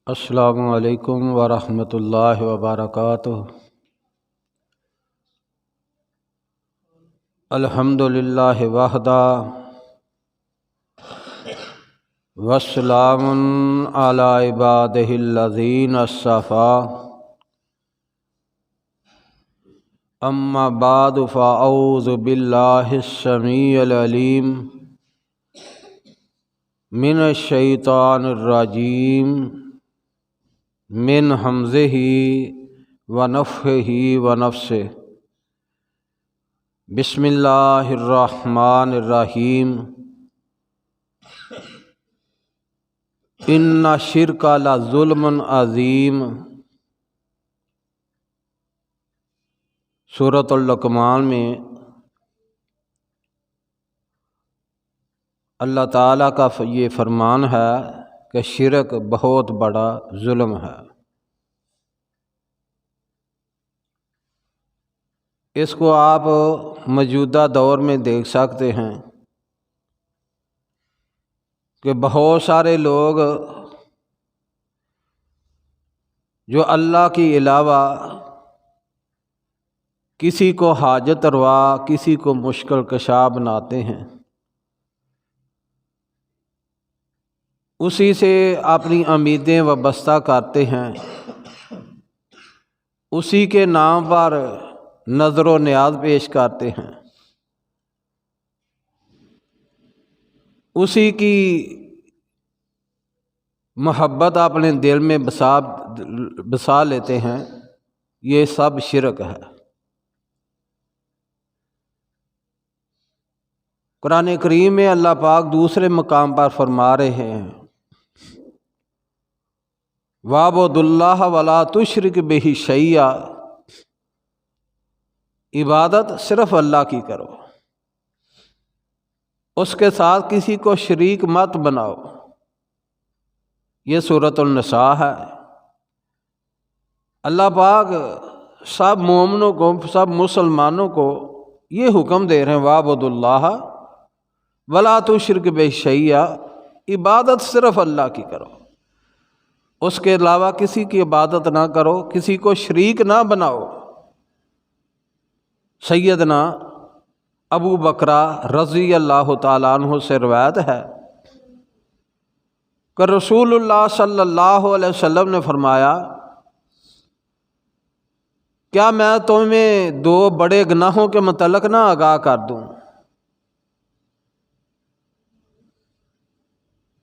السلام علیکم ورحمۃ اللہ وبرکاتہ۔ الحمد للہ وحدہ والسلام علی عبادہ الذین اصطفیٰ، اما بعد فاعوذ باللہ السمیع العلیم من الشیطان الرجیم من ہمزہ ونفخہ ونفثہ۔ بسم اللہ الرحمن الرحیم۔ ان الشرک لظلم عظیم۔ سورۃ اللقمان میں اللہ تعالیٰ کا یہ فرمان ہے کہ شرک بہت بڑا ظلم ہے۔ اس کو آپ موجودہ دور میں دیکھ سکتے ہیں کہ بہت سارے لوگ جو اللہ کے علاوہ کسی کو حاجت روا، کسی کو مشکل کشا بناتے ہیں، اسی سے اپنی امیدیں وابستہ کرتے ہیں، اسی کے نام پر نظر و نیاز پیش کرتے ہیں، اسی کی محبت اپنے دل میں بسا لیتے ہیں۔ یہ سب شرک ہے۔ قرآن کریم میں اللہ پاک دوسرے مقام پر فرما رہے ہیں، وَاعْبُدُوا اللَّهَ وَلَا تُشْرِكْ بِهِ شَيْئًا۔ عبادت صرف اللہ کی کرو، اس کے ساتھ کسی کو شریک مت بناؤ۔ یہ سورۃ النساء ہے۔ اللہ پاک سب مومنوں کو، سب مسلمانوں کو یہ حکم دے رہے ہیں، وَاعْبُدُوا اللَّهَ وَلَا تُشْرِكْ بِهِ شَيْئًا۔ عبادت صرف اللہ کی کرو، اس کے علاوہ کسی کی عبادت نہ کرو، کسی کو شریک نہ بناؤ۔ سیدنا ابو بکر رضی اللہ تعالیٰ عنہ سے روایت ہے کہ رسول اللہ صلی اللہ علیہ وسلم نے فرمایا، کیا میں تمہیں دو بڑے گناہوں کے متعلق نہ آگاہ کر دوں؟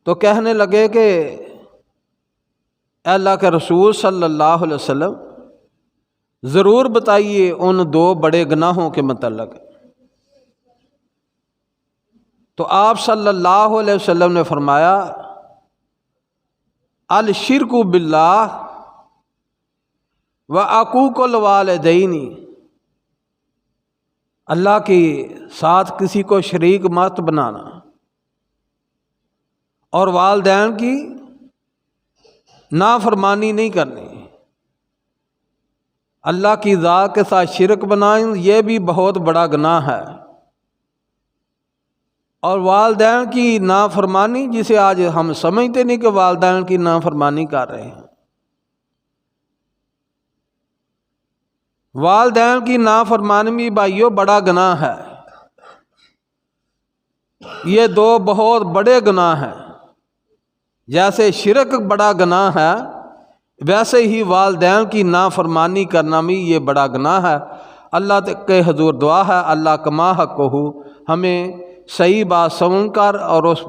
تو کہنے لگے کہ اے اللہ کے رسول صلی اللہ علیہ وسلم، ضرور بتائیے ان دو بڑے گناہوں کے متعلق۔ تو آپ صلی اللہ علیہ وسلم نے فرمایا، الشرک باللہ وعقوق الوالدین۔ اللہ کے ساتھ کسی کو شریک مت بنانا اور والدین کی نافرمانی نہیں کرنی۔ اللہ کی ذات کے ساتھ شرک بنائیں، یہ بھی بہت بڑا گناہ ہے۔ اور والدین کی نافرمانی، جسے آج ہم سمجھتے نہیں کہ والدین کی نافرمانی کر رہے ہیں، والدین کی نافرمانی بھی بھائیو بڑا گناہ ہے۔ یہ دو بہت بڑے گناہ ہیں۔ جیسے شرک بڑا گناہ ہے، ویسے ہی والدین کی نافرمانی کرنا بھی یہ بڑا گناہ ہے۔ اللہ کے حضور دعا ہے، اللہ کما حق ہو، ہمیں صحیح بات سمجھ کر اور اس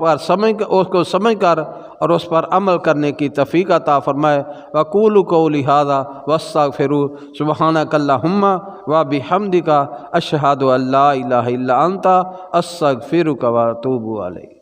کو سمجھ کر اور اس پر عمل کرنے کی توفیق عطا فرمائے۔ وَقُولُوا قَوْلِي هَٰذَا وَاسْتَغْفِرُوا سُبْحَانَكَ اللَّهُمَّ وَبِحَمْدِكَ أَشْهَدُ أَن لَّا إِلَٰهَ إِلَّا أَنتَ أَسْتَغْفِرُكَ وَأَتُوبُ إِلَيْكَ۔